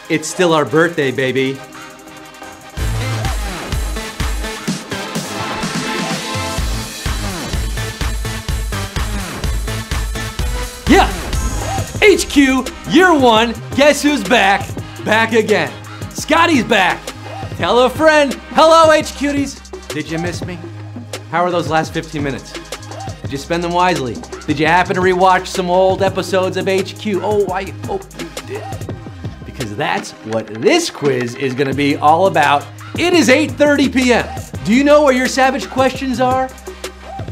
It's still our birthday, baby. Yeah! HQ, year one, guess who's back? Back again. Scotty's back. Tell a friend. Hello, HQties. Did you miss me? How are those last 15 minutes? Did you spend them wisely? Did you happen to rewatch some old episodes of HQ? Oh, I hope you did. Because that's what this quiz is gonna be all about. It is 8:30 p.m. Do you know where your savage questions are?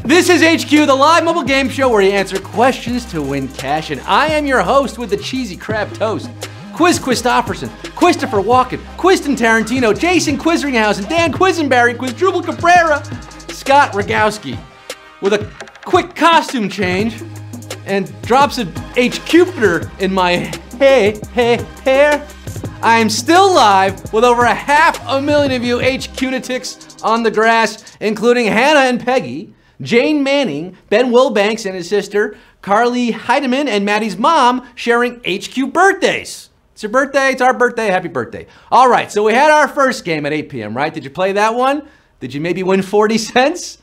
This is HQ, the live mobile game show where you answer questions to win cash, and I am your host with the cheesy crab toast. Quiz Christopherson, Christopher Walken, Quiston Tarantino, Jason Quizringhausen, Dan Quisenberry, Quizjubal Cabrera, Scott Rogowsky, with a quick costume change and drops of HQpter in my hair. I am still live with over 500,000 of you HQ-natics on the grass, including Hannah and Peggy, Jane Manning, Ben Wilbanks and his sister, Carly Heidemann and Maddie's mom sharing HQ birthdays. It's your birthday, it's our birthday, happy birthday. All right, so we had our first game at 8 p.m., right? Did you play that one? Did you maybe win 40 cents?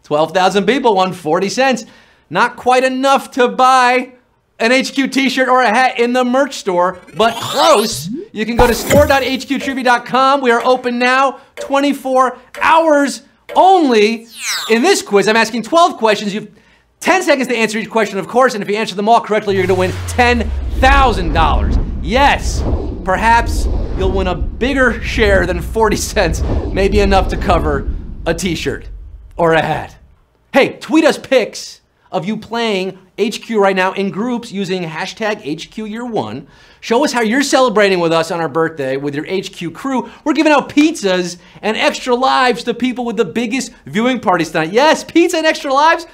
12,000 people won 40 cents. Not quite enough to buy an HQ t-shirt or a hat in the merch store, but close. You can go to store.hqtrivia.com. We are open now, 24 hours only. In this quiz, I'm asking 12 questions. You have 10 seconds to answer each question, of course, and if you answer them all correctly, you're gonna win $10,000. Yes, perhaps you'll win a bigger share than 40 cents, maybe enough to cover a t-shirt or a hat. Hey, tweet us pics of you playing HQ right now in groups using hashtag HQYear1. Show us how you're celebrating with us on our birthday with your HQ crew. We're giving out pizzas and extra lives to people with the biggest viewing parties tonight. Yes, pizza and extra lives.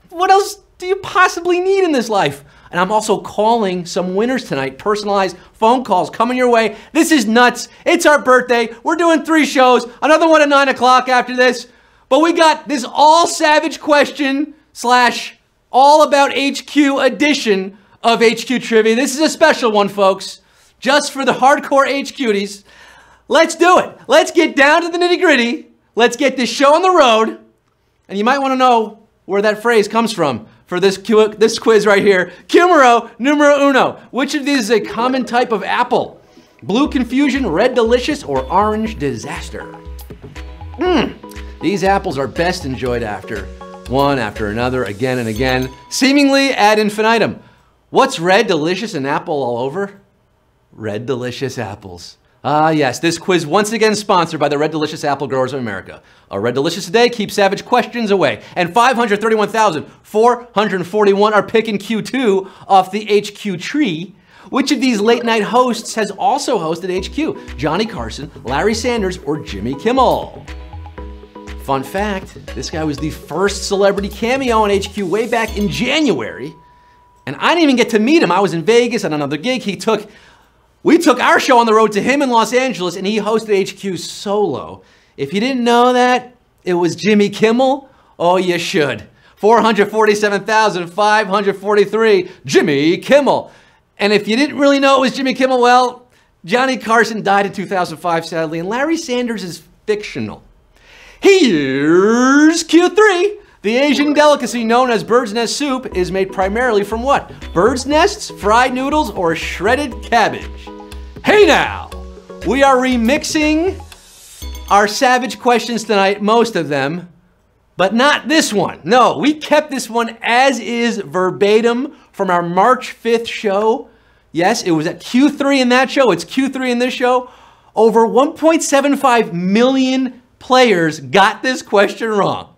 What else do you possibly need in this life? And I'm also calling some winners tonight. Personalized phone calls coming your way. This is nuts. It's our birthday. We're doing 3 shows. Another one at 9 o'clock after this. But we got this all savage question / all about HQ edition of HQ Trivia. This is a special one, folks. Just for the hardcore HQties. Let's do it. Let's get down to the nitty gritty. Let's get this show on the road. And you might want to know where that phrase comes from for this quiz right here. Numero uno. Which of these is a common type of apple? Blue confusion, red delicious, or orange disaster? These apples are best enjoyed after one after another, again and again, seemingly ad infinitum. What's red delicious and apple all over? Red delicious apples. Ah, yes, this quiz once again sponsored by the Red Delicious Apple Growers of America. A Red Delicious today keeps savage questions away. And 531,441 are picking Q2 off the HQ tree. Which of these late night hosts has also hosted HQ? Johnny Carson, Larry Sanders, or Jimmy Kimmel? Fun fact, this guy was the first celebrity cameo on HQ way back in January. And I didn't even get to meet him. I was in Vegas on another gig. We took our show on the road to him in Los Angeles, and he hosted HQ solo. If you didn't know that, it was Jimmy Kimmel. Oh, you should. 447,543, Jimmy Kimmel. And if you didn't really know it was Jimmy Kimmel, well, Johnny Carson died in 2005, sadly, and Larry Sanders is fictional. Here's Q3. The Asian delicacy known as bird's nest soup is made primarily from what? Bird's nests, fried noodles, or shredded cabbage? Hey now! We are remixing our savage questions tonight, most of them, but not this one. No, we kept this one as is verbatim from our March 5th show. Yes, it was at Q3 in that show. It's Q3 in this show. Over 1.75 million players got this question wrong.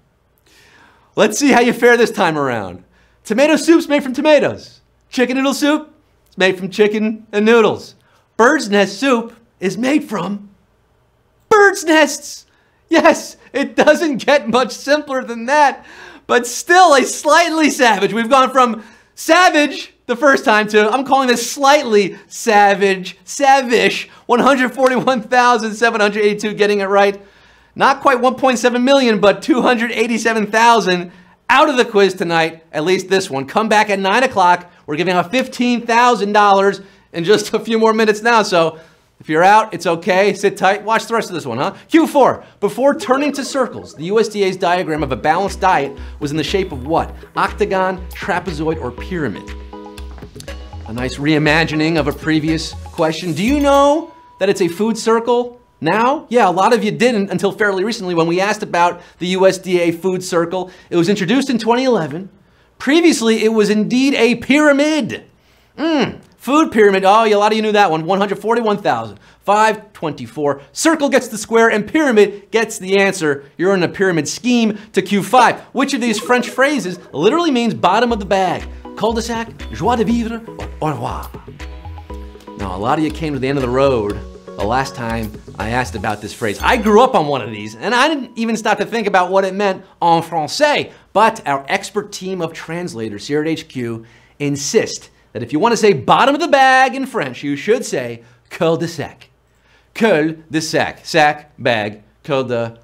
Let's see how you fare this time around. Tomato soup's made from tomatoes. Chicken noodle soup is made from chicken and noodles. Bird's nest soup is made from bird's nests. Yes, it doesn't get much simpler than that, but still a slightly savage. We've gone from savage the first time to, I'm calling this slightly savish, 141,782 getting it right. Not quite 1.7 million, but 287,000 out of the quiz tonight, at least this one. Come back at 9 o'clock. We're giving out $15,000 in just a few more minutes now, so If you're out, it's okay. Sit tight. Watch the rest of this one, huh? Q4. Before turning to circles, the USDA's diagram of a balanced diet was in the shape of what? Octagon, trapezoid, or pyramid? A nice reimagining of a previous question. Do you know that it's a food circle now? Yeah, a lot of you didn't until fairly recently when we asked about the USDA food circle. It was introduced in 2011. Previously, it was indeed a pyramid. Food pyramid. Oh, a lot of you knew that one. 141,524. Circle gets the square and pyramid gets the answer. You're in a pyramid scheme to Q5. Which of these French phrases literally means bottom of the bag? Cul-de-sac, joie de vivre, or au revoir? Now, a lot of you came to the end of the road the last time I asked about this phrase. I grew up on one of these, and I didn't even stop to think about what it meant en français. But our expert team of translators here at HQ insist that if you want to say bottom of the bag in French, you should say cul-de-sac. Cul-de-sac. Sac, bag, cul-de,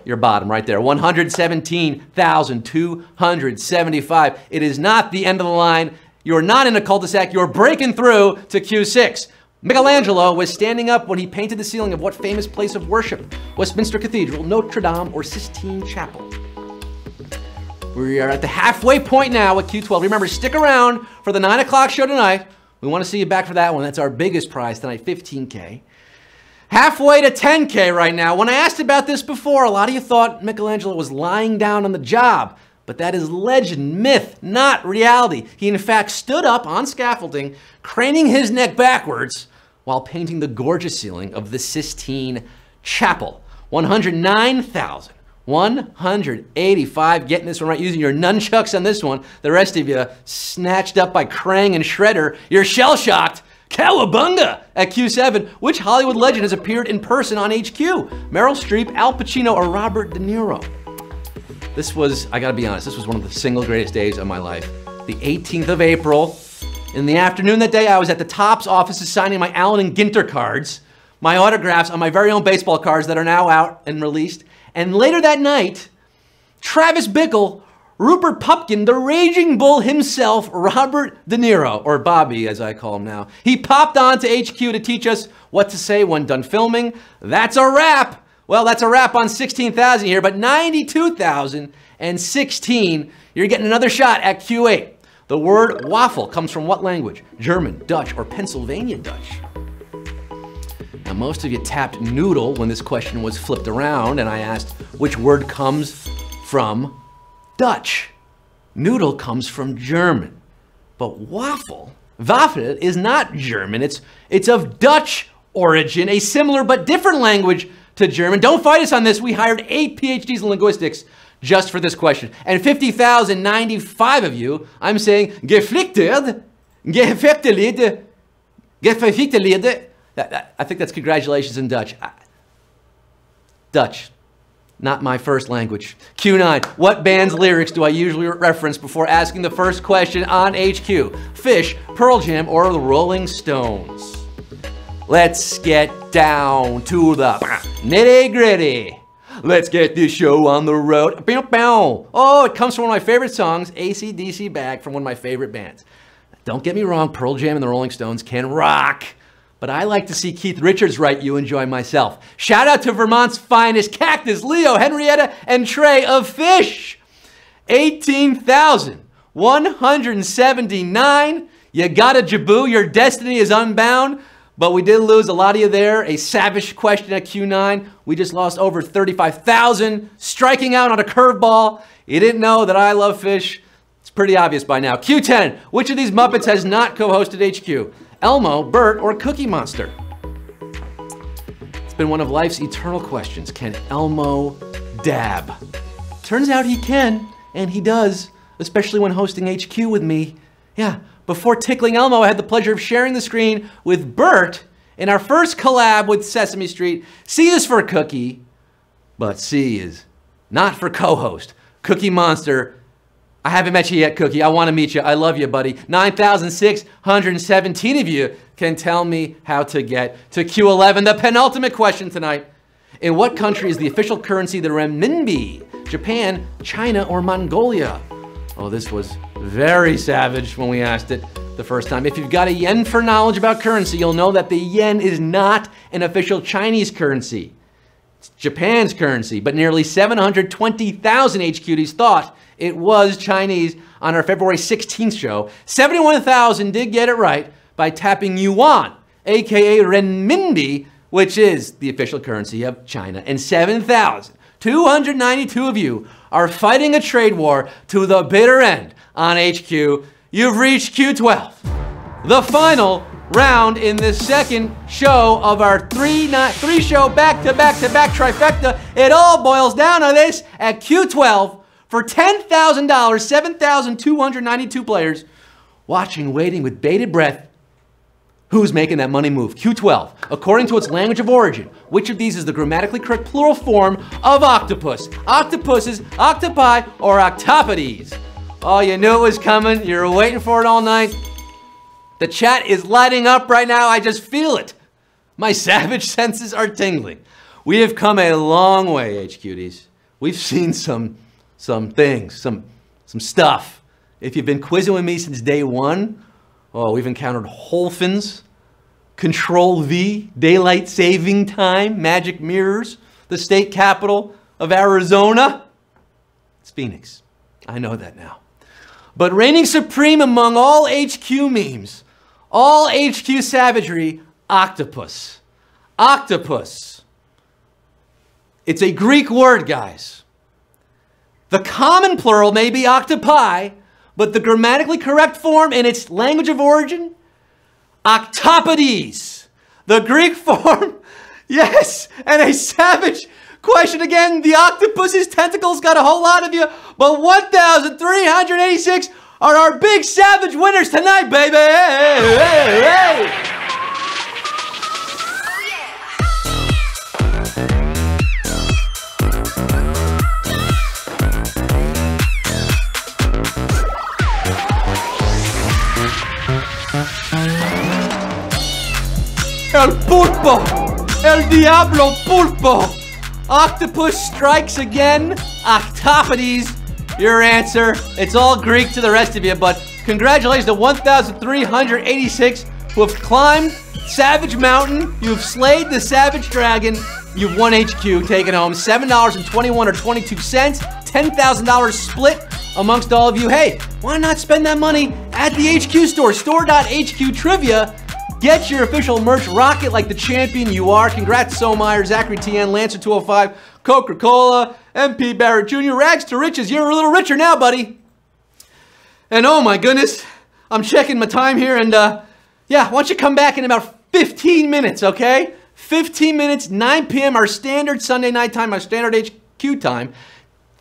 your bottom right there. 117,275. It is not the end of the line. You're not in a cul-de-sac. You're breaking through to Q6. Michelangelo was standing up when he painted the ceiling of what famous place of worship? Westminster Cathedral, Notre Dame, or Sistine Chapel? We are at the halfway point now with Q12. Remember, stick around for the 9 o'clock show tonight. We want to see you back for that one. That's our biggest prize tonight, $15K. Halfway to 10K right now. When I asked about this before, a lot of you thought Michelangelo was lying down on the job. But that is legend, myth, not reality. He in fact stood up on scaffolding, craning his neck backwards while painting the gorgeous ceiling of the Sistine Chapel. 185, getting this one right, using your nunchucks on this one. The rest of you snatched up by Krang and Shredder. You're shell-shocked. Cowabunga! At Q7, which Hollywood legend has appeared in person on HQ? Meryl Streep, Al Pacino, or Robert De Niro? This was, I gotta be honest, this was one of the single greatest days of my life. The 18th of April. In the afternoon that day, I was at the Topps offices signing my Allen and Ginter cards, my autographs on my very own baseball cards that are now out and released. And later that night, Travis Bickle, Rupert Pupkin, the Raging Bull himself, Robert De Niro, or Bobby as I call him now, he popped on to HQ to teach us what to say when done filming. That's a wrap. Well, that's a wrap on 16,000 here, but 92,016, you're getting another shot at Q8. The word waffle comes from what language? German, Dutch, or Pennsylvania Dutch? Now, most of you tapped noodle when this question was flipped around and I asked which word comes from Dutch. Noodle comes from German, but waffle, Waffel, is not German. It's of Dutch origin, a similar but different language to German. Don't fight us on this. We hired 8 PhDs in linguistics just for this question. And 50,095 of you, I'm saying, geflichtet, gefechtelied, gefechtelied. I think that's congratulations in Dutch. Dutch, not my first language. Q9, what band's lyrics do I usually reference before asking the first question on HQ? Fish, Pearl Jam, or the Rolling Stones? Let's get down to the nitty-gritty. Let's get this show on the road. Oh, it comes from one of my favorite songs, AC/DC Bag, from one of my favorite bands. Don't get me wrong, Pearl Jam and the Rolling Stones can rock. But I like to see Keith Richards write You Enjoy Myself. Shout out to Vermont's finest Cactus, Leo, Henrietta, and Trey of Fish. 18,179. You got a Jaboo. Your destiny is unbound. But we did lose a lot of you there. A savage question at Q9. We just lost over 35,000. Striking out on a curveball. You didn't know that I love fish. It's pretty obvious by now. Q10. Which of these Muppets has not co-hosted HQ? Elmo, Bert, or Cookie Monster? It's been one of life's eternal questions. Can Elmo dab? Turns out he can, and he does, especially when hosting HQ with me. Yeah, before tickling Elmo, I had the pleasure of sharing the screen with Bert in our first collab with Sesame Street. C is for Cookie, but C is not for co-host. Cookie Monster, I haven't met you yet, Cookie. I want to meet you. I love you, buddy. 9,617 of you can tell me how to get to Q11, the penultimate question tonight. In what country is the official currency the renminbi? Japan, China, or Mongolia? Oh, this was very savage when we asked it. the first time. If you've got a yen for knowledge about currency, you'll know that the yen is not an official Chinese currency. It's Japan's currency, but nearly 720,000 HQDs thought it was Chinese on our February 16th show. 71,000 did get it right by tapping yuan, aka renminbi, which is the official currency of China. And 7,292 of you are fighting a trade war to the bitter end on HQ. You've reached Q12, the final round in the second show of our three-show back-to-back-to-back trifecta. It all boils down to this: at Q12, for $10,000, 7,292 players watching, waiting with bated breath. Who's making that money move? Q12, according to its language of origin, which of these is the grammatically correct plural form of octopus? Octopuses, octopi, or octopodes? Oh, you knew it was coming. You were waiting for it all night. The chat is lighting up right now. I just feel it. My savage senses are tingling. We have come a long way, HQDs. We've seen some things, some stuff. If you've been quizzing with me since day one, oh, we've encountered Holfins, Control V, Daylight Saving Time, Magic Mirrors, the state capital of Arizona. It's Phoenix. I know that now. But reigning supreme among all HQ memes, all HQ savagery, octopus. Octopus. It's a Greek word, guys. The common plural may be octopi, but the grammatically correct form in its language of origin, octopodes. The Greek form, yes, and a savage question again. The octopus's tentacles got a whole lot of you, but 1,386 are our big savage winners tonight, baby. Hey, hey, hey. El pulpo! El diablo pulpo! Octopus strikes again. Octopodes, your answer. It's all Greek to the rest of you, but congratulations to 1,386 who have climbed Savage Mountain. You've slayed the Savage Dragon. You've won HQ, taken home $7.21 or 22 cents, $10,000 split amongst all of you. Hey, why not spend that money at the HQ store? Store.HQ Trivia. Get your official merch. Rock it like the champion you are. Congrats, So Meyer, Zachary TN, Lancer 205, Coca-Cola, MP Barrett Jr., Rags to Riches. You're a little richer now, buddy. And oh my goodness, I'm checking my time here, and yeah, why don't you come back in about 15 minutes, okay? 15 minutes, 9 p.m., our standard Sunday night time, our standard HQ time.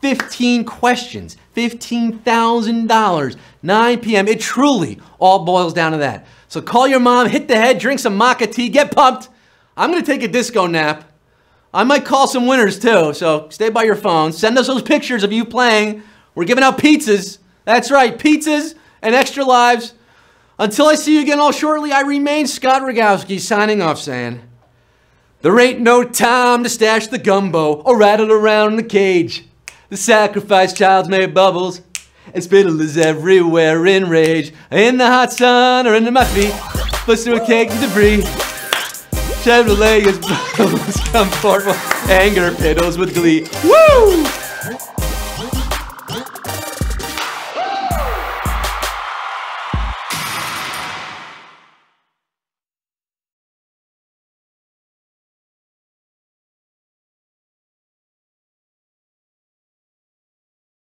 15 questions, $15,000, 9 p.m. It truly all boils down to that. So call your mom, hit the head, drink some maca tea, get pumped. I'm going to take a disco nap. I might call some winners too, so stay by your phone. Send us those pictures of you playing. We're giving out pizzas. That's right, pizzas and extra lives. Until I see you again all shortly, I remain Scott Rogowsky, signing off saying, there ain't no time to stash the gumbo or rattle around in the cage. The sacrifice child's made bubbles, and spittle is everywhere in rage. In the hot sun or under my feet, bust through a cake and debris. Chevrolet is bubbles come forth, anger piddles with glee. Woo!